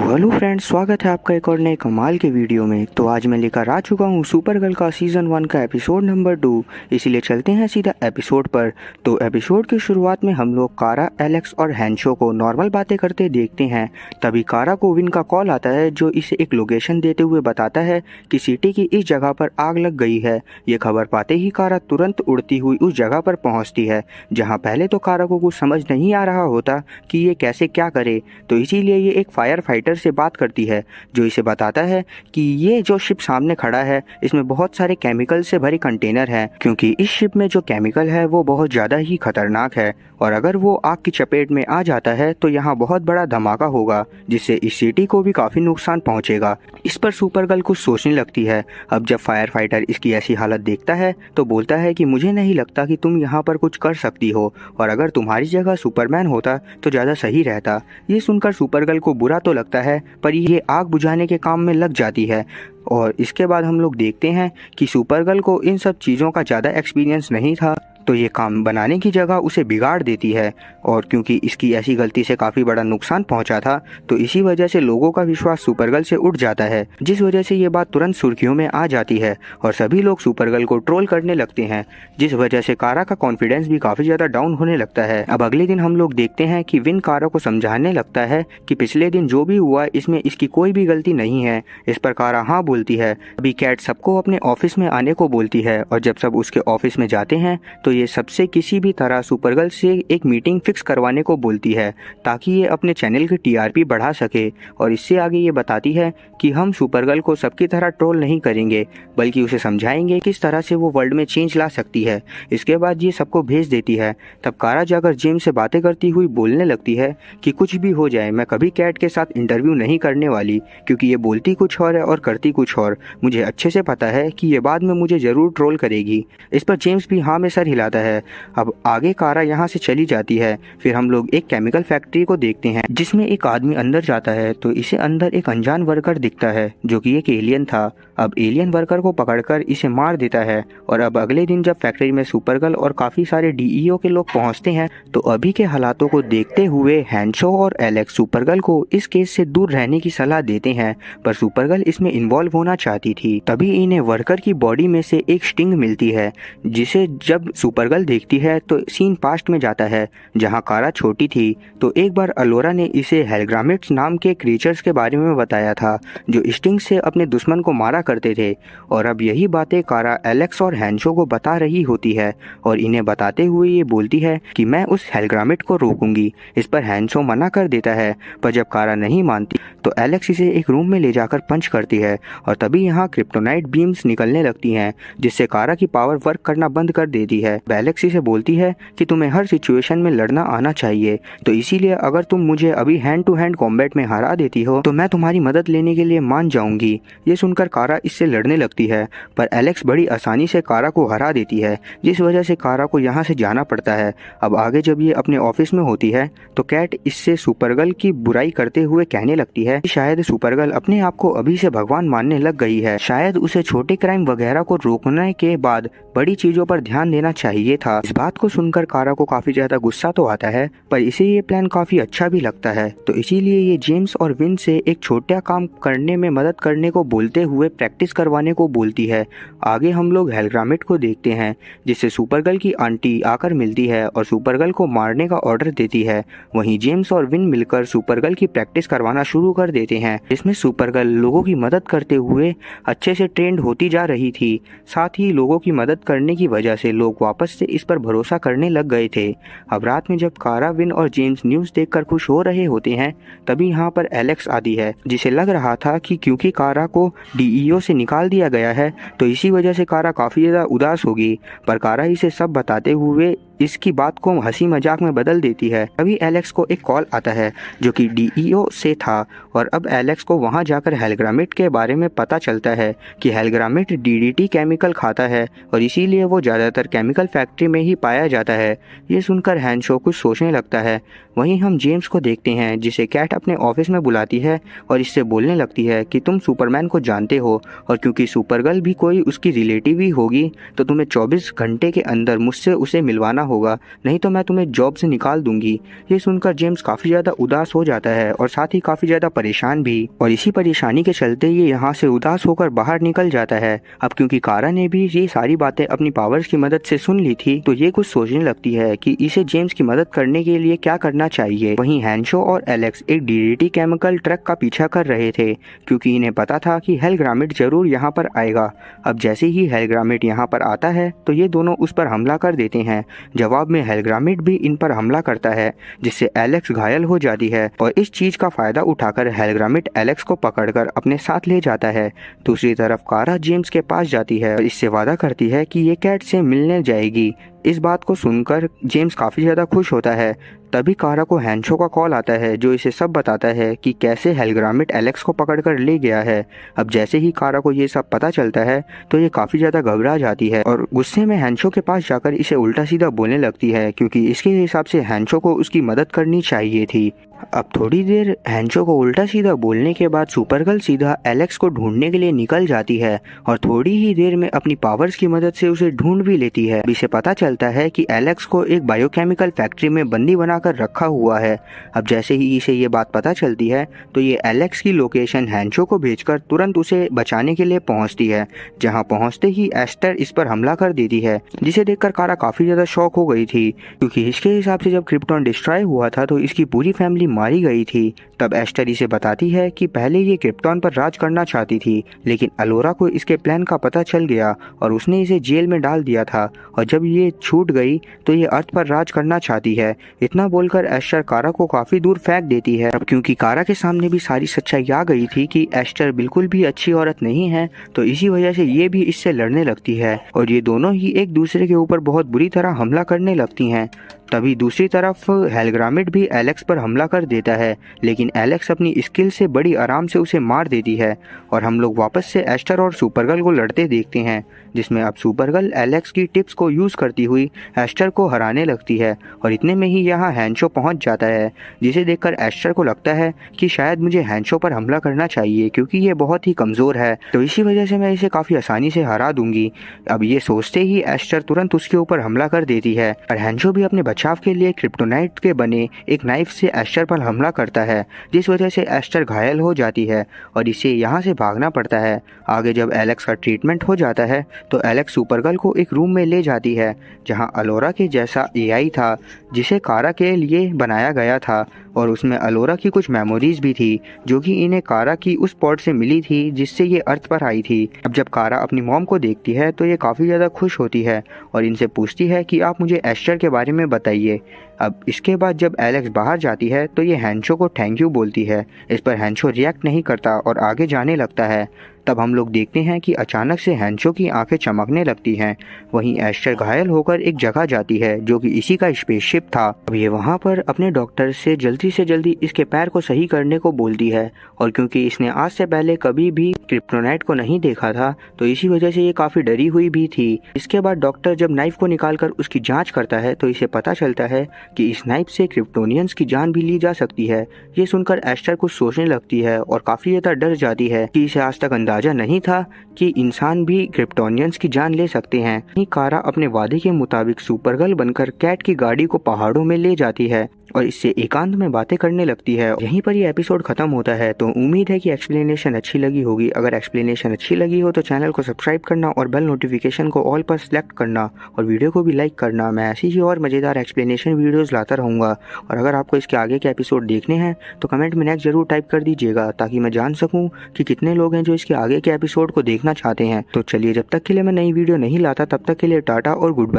Hello friends, स्वागत है आपका एक और नए कमाल के वीडियो में। तो आज मैं लेकर आ चुका हूँ सुपर गर्ल का सीज़न 1 का एपिसोड नंबर 2। इसीलिए चलते हैं सीधा एपिसोड पर। तो एपिसोड की शुरुआत में हम लोग कारा, एलेक्स और हैंशो को नॉर्मल बातें करते देखते हैं। तभी कारा को विन का कॉल आता है जो इसे एक लोकेशन देते हुए बताता है कि सिटी की इस जगह पर आग लग गई है। ये खबर पाते ही कारा तुरंत उड़ती हुई उस जगह पर पहुँचती है, जहाँ पहले तो कारा को कुछ समझ नहीं आ रहा होता कि ये कैसे क्या करे। तो इसीलिए ये एक फायर फाइटर से बात करती है जो इसे बताता है कि ये जो शिप सामने खड़ा है इसमें बहुत सारे केमिकल से भरे कंटेनर हैं, क्योंकि इस शिप में जो केमिकल है वो बहुत ज़्यादा ही खतरनाक है और अगर वो आग की चपेट में आ जाता है तो यहाँ बहुत बड़ा धमाका होगा जिससे इस सिटी को भी काफ़ी नुकसान पहुँचेगा। इस पर सुपर गर्ल कुछ सोचने लगती है। अब जब फायर फाइटर इसकी ऐसी हालत देखता है तो बोलता है कि मुझे नहीं लगता कि तुम यहाँ पर कुछ कर सकती हो और अगर तुम्हारी जगह सुपरमैन होता तो ज़्यादा सही रहता। ये सुनकर सुपर गर्ल को बुरा तो लगता है पर ये आग बुझाने के काम में लग जाती है। और इसके बाद हम लोग देखते हैं कि सुपर गर्ल को इन सब चीज़ों का ज़्यादा एक्सपीरियंस नहीं था, तो ये काम बनाने की जगह उसे बिगाड़ देती है। और क्योंकि इसकी ऐसी गलती से काफ़ी बड़ा नुकसान पहुंचा था तो इसी वजह से लोगों का विश्वास सुपरगर्ल से उठ जाता है, जिस वजह से ये बात तुरंत सुर्खियों में आ जाती है और सभी लोग सुपरगर्ल को ट्रोल करने लगते हैं, जिस वजह से कारा का कॉन्फिडेंस भी काफ़ी ज़्यादा डाउन होने लगता है। अब अगले दिन हम लोग देखते हैं कि विन कारा को समझाने लगता है कि पिछले दिन जो भी हुआ इसमें इसकी कोई भी गलती नहीं है। इस पर कारा हाँ बोलती है। अभी कैट सबको अपने ऑफिस में आने को बोलती है और जब सब उसके ऑफिस में जाते हैं तो ये सबसे किसी भी तरह सुपरगर्ल से एक मीटिंग फिक्स करवाने को बोलती है ताकि ये अपने चैनल की टीआरपी बढ़ा सके। और इससे आगे ये बताती है कि हम सुपरगर्ल को सबकी तरह ट्रोल नहीं करेंगे बल्कि उसे समझाएंगे किस तरह से वो वर्ल्ड में चेंज ला सकती है। इसके बाद ये सबको भेज देती है। तब कारा जाकर जेम्स से बातें करती हुई बोलने लगती है कि कुछ भी हो जाए मैं कभी कैट के साथ इंटरव्यू नहीं करने वाली, क्योंकि ये बोलती कुछ और है और करती कुछ और। मुझे अच्छे से पता है कि ये बाद में मुझे ज़रूर ट्रोल करेगी। इस पर जेम्स भी हाँ में सर हिलाता है। अब आगे कारा यहाँ से चली जाती है। फिर हम लोग एक केमिकल फैक्ट्री को देखते हैं जिसमें एक आदमी अंदर जाता है तो इसे अंदर एक अनजान वर्कर दिखता है जो कि एक एलियन था। अब एलियन वर्कर को पकड़कर इसे मार देता है। और अब अगले दिन जब फैक्ट्री में सुपरगर्ल और काफ़ी सारे डीईओ के लोग पहुँचते हैं तो अभी के हालातों को देखते हुए हैंशो और एलेक्स सुपरगर्ल को इस केस से दूर रहने की सलाह देते हैं, पर सुपरगर्ल इसमें इन्वॉल्व होना चाहती थी। तभी इन्हें वर्कर की बॉडी में से एक स्टिंग मिलती है, जिसे जब सुपरगर्ल देखती है तो सीन पास्ट में जाता है जहां कारा छोटी थी। तो एक बार अलोरा ने इसे हेलग्रामिट्स नाम के क्रीचर्स के बारे में बताया था जो स्टिंग से अपने दुश्मन को मारा करते थे। और अब यही बातें कारा एलेक्स और हैंशो को बता रही होती है और इन्हें बताते हुए ये बोलती है कि मैं उस हेलग्रामिट को रोकूंगी। इस पर हैंशो मना कर देता है, पर जब कारा नहीं मानती तो एलेक्स इसे एक रूम में ले जाकर पंच करती है और तभी यहाँ क्रिप्टोनाइट बीम्स निकलने लगती हैं जिससे कारा की पावर वर्क करना बंद कर देती है। एलेक्स इसे बोलती है कि तुम्हें हर सिचुएशन में लड़ना आना चाहिए, तो इसीलिए अगर तुम मुझे अभी हैंड टू हैंड कॉम्बैट में हरा देती हो तो मैं तुम्हारी मदद लेने के लिए मान जाऊंगी। ये सुनकर कारा इससे लड़ने लगती है पर एलेक्स बड़ी आसानी से कारा को हरा देती है, जिस वजह से कारा को यहाँ से जाना पड़ता है। अब आगे जब ये अपने ऑफिस में होती है तो कैट इससे सुपरगर्ल की बुराई करते हुए कहने लगती है कि शायद सुपरगर्ल अपने आप को अभी से भगवान मानने लग गई है, शायद उसे छोटे क्राइम वगैरह को रोकने के बाद बड़ी चीजों पर ध्यान देना चाहिए था। इस बात को सुनकर कारा को काफी ज्यादा गुस्सा तो आता है पर इसे ये प्लान काफी अच्छा भी लगता है, तो इसीलिए ये जेम्स और विन से एक छोटा काम करने में मदद करने को बोलते हुए प्रैक्टिस करवाने को बोलती है। आगे हम लोग हेलग्रामिट को देखते हैं जिससे सुपरगर्ल की आंटी आकर मिलती है और सुपरगर्ल को मारने का ऑर्डर देती है। वहीं जेम्स और विन मिलकर सुपरगर्ल की प्रैक्टिस करवाना शुरू कर देते हैं, जिसमें सुपरगर्ल लोगों की मदद करते हुए अच्छे से ट्रेंड होती जा रही थी। साथ ही लोगों की मदद करने की वजह से लोग वापस से इस पर भरोसा करने लग गए थे। अब रात में जब कारा, विन और जेम्स न्यूज़ देखकर खुश हो रहे होते हैं तभी यहाँ पर एलेक्स आती है, जिसे लग रहा था कि क्योंकि कारा को डीईओ से निकाल दिया गया है तो इसी वजह से कारा काफ़ी ज़्यादा उदास होगी, पर कारा इसे सब बताते हुए इसकी बात को हंसी मजाक में बदल देती है। तभी एलेक्स को एक कॉल आता है जो कि डीईओ से था और अब एलेक्स को वहां जाकर हेलग्रामिट के बारे में पता चलता है कि हेलग्रामिट डीडीटी केमिकल खाता है और इसीलिए वो ज़्यादातर केमिकल फैक्ट्री में ही पाया जाता है। ये सुनकर हैंशो कुछ सोचने लगता है। वहीं हम जेम्स को देखते हैं जिसे कैट अपने ऑफिस में बुलाती है और इससे बोलने लगती है कि तुम सुपरमैन को जानते हो और क्योंकि सुपरगर्ल भी कोई उसकी रिलेटिव ही होगी तो तुम्हें 24 घंटे के अंदर मुझसे उसे मिलवाना होगा, नहीं तो मैं तुम्हें जॉब से निकाल दूंगी। ये सुनकर जेम्स काफ़ी ज़्यादा उदास हो जाता है और साथ ही काफ़ी ज़्यादा परेशान भी, और इसी परेशानी के चलते ये यहाँ से उदास होकर बाहर निकल जाता है। अब क्योंकि कारा ने भी ये सारी बातें अपनी पावर्स की मदद से सुन ली थी, तो ये कुछ सोचने लगती है कि इसे जेम्स की मदद करने के लिए क्या करना चाहिए। वहीं हैंशो और एलेक्स एक डीडीटी केमिकल ट्रक का पीछा कर रहे थे, क्योंकि इन्हें पता था कि हेलग्रामिट जरूर यहाँ पर आएगा। अब जैसे ही हेलग्रामिट यहाँ पर आता है तो ये दोनों उस पर हमला कर देते हैं। जवाब में हेलग्रामिट भी इन पर हमला करता है, जिससे एलेक्स घायल हो जाती है, और इस चीज का फायदा उठाकर हेलग्रामिट एलेक्स को पकड़कर अपने साथ ले जाता है। दूसरी तरफ कारा जेम्स के पास जाती है और इससे वादा करती है कि ये कैट से मिलने जाएगी। इस बात को सुनकर जेम्स काफ़ी ज़्यादा खुश होता है। तभी कारा को हैंशो का कॉल आता है, जो इसे सब बताता है कि कैसे हेलग्रामिट एलेक्स को पकड़कर ले गया है। अब जैसे ही कारा को ये सब पता चलता है तो ये काफ़ी ज़्यादा घबरा जाती है और गुस्से में हैंशो के पास जाकर इसे उल्टा सीधा बोलने लगती है, क्योंकि इसके हिसाब से हैंशो को उसकी मदद करनी चाहिए थी। अब थोड़ी देर हैंशो को उल्टा सीधा बोलने के बाद सुपरगर्ल सीधा एलेक्स को ढूंढने के लिए निकल जाती है और थोड़ी ही देर में अपनी पावर्स की मदद से उसे ढूंढ भी लेती है। इसे पता चलता है कि एलेक्स को एक बायोकेमिकल फैक्ट्री में बंदी बनाकर रखा हुआ है। अब जैसे ही इसे ये बात पता चलती है तो ये एलेक्स की लोकेशन हैंशो को भेजकर तुरंत उसे बचाने के लिए पहुंचती है। जहां पहुंचते ही एस्टर इस पर हमला कर देती है, जिसे देखकर कारा काफी ज्यादा शॉक हो गई थी, क्योंकि इसके हिसाब से जब क्रिप्टॉन डिस्ट्रॉय हुआ था तो इसकी पूरी फैमिली मारी गई थी। तब एस्टर इसे बताती है कि पहले ये क्रिप्टॉन पर राज करना चाहती थी, लेकिन अलोरा को इसके प्लान का पता चल गया और उसने इसे जेल में डाल दिया था, और जब ये छूट गई तो ये अर्थ पर राज करना चाहती है। इतना बोलकर एस्टर कारा को काफी दूर फेंक देती है। अब क्योंकि कारा के सामने भी सारी सच्चाई आ गई थी कि एस्टर बिल्कुल भी अच्छी औरत नहीं है, तो इसी वजह से ये भी इससे लड़ने लगती है और ये दोनों ही एक दूसरे के ऊपर बहुत बुरी तरह हमला करने लगती हैं। तभी दूसरी तरफ हेलग्रामिट भी एलेक्स पर हमला कर देता है, लेकिन एलेक्स अपनी स्किल से बड़ी आराम से उसे मार देती है और हम लोग वापस से एस्टर और सुपरगर्ल को लड़ते देखते हैं, जिसमें अब सुपरगर्ल एलेक्स की टिप्स को यूज करती हुई एस्टर को हराने लगती है। और इतने में ही यहाँ हैंशो पहुंच जाता है, जिसे देखकर एस्टर को लगता है कि शायद मुझे हैंशो पर हमला करना चाहिए, क्योंकि ये बहुत ही कमजोर है, तो इसी वजह से मैं इसे काफी आसानी से हरा दूंगी। अब ये सोचते ही एस्टर तुरंत उसके ऊपर हमला कर देती है और हैंशो भी अपने बचाव के लिए क्रिप्टोनाइट के बने एक नाइफ से एस्टर पर हमला करता है, जिस वजह से एस्टर घायल हो जाती है और इसे यहाँ से भागना पड़ता है। आगे जब एलेक्स का ट्रीटमेंट हो जाता है तो एलेक्स सुपरगर्ल को एक रूम में ले जाती है, जहाँ अलोरा के जैसा एआई था, जिसे कारा के लिए बनाया गया था, और उसमें अलोरा की कुछ मेमोरीज भी थी, जो कि इन्हें कारा की उस पॉड से मिली थी जिससे ये अर्थ पर आई थी। अब जब कारा अपनी मॉम को देखती है तो ये काफ़ी ज़्यादा खुश होती है और इनसे पूछती है कि आप मुझे एस्टर के बारे में बताइए। अब इसके बाद जब एलेक्स बाहर जाती है तो ये हैंशो को थैंक यू बोलती है। इस पर हैंशो रिएक्ट नहीं करता और आगे जाने लगता है। तब हम लोग देखते हैं कि अचानक से हैंशो की आंखें चमकने लगती हैं। वहीं एस्टर घायल होकर एक जगह जाती है जो कि इसी का स्पेसशिप था। अब ये वहाँ पर अपने डॉक्टर से जल्दी इसके पैर को सही करने को बोलती है, और क्योंकि इसने आज से पहले कभी भी क्रिप्टोनाइट को नहीं देखा था तो इसी वजह से ये काफ़ी डरी हुई भी थी। इसके बाद डॉक्टर जब नाइफ को निकालकर उसकी जाँच करता है तो इसे पता चलता है कि इस नाइफ से क्रिप्टोनियंस की जान भी ली जा सकती है। ये सुनकर एस्टर कुछ सोचने लगती है और काफ़ी ज़्यादा डर जाती है कि इसे आज तक अंदाजा नहीं था कि इंसान भी क्रिप्टोनियंस की जान ले सकते हैं। कारा अपने वादे के मुताबिक सुपरगर्ल बनकर कैट की गाड़ी को पहाड़ों में ले जाती है और इससे एकांत में बातें करने लगती है। यहीं पर ये एपिसोड खत्म होता है। तो उम्मीद है कि एक्सप्लेनेशन अच्छी लगी होगी। अगर एक्सप्लेनेशन अच्छी लगी हो तो चैनल को सब्सक्राइब करना और बेल नोटिफिकेशन को ऑल पर सिलेक्ट करना और वीडियो को भी लाइक करना। मैं ऐसी ही और मज़ेदार एक्सप्लेनेशन वीडियोज़ लाता रहूँगा। और अगर आपको इसके आगे के एपिसोड देखने हैं तो कमेंट में नेक्स्ट जरूर टाइप कर दीजिएगा, ताकि मैं जान सकूँ कि कितने लोग हैं जो इसके आगे के एपिसोड को देखना चाहते हैं। तो चलिए, जब तक के लिए मैं नई वीडियो नहीं लाता तब तक के लिए टाटा और गुड बाय।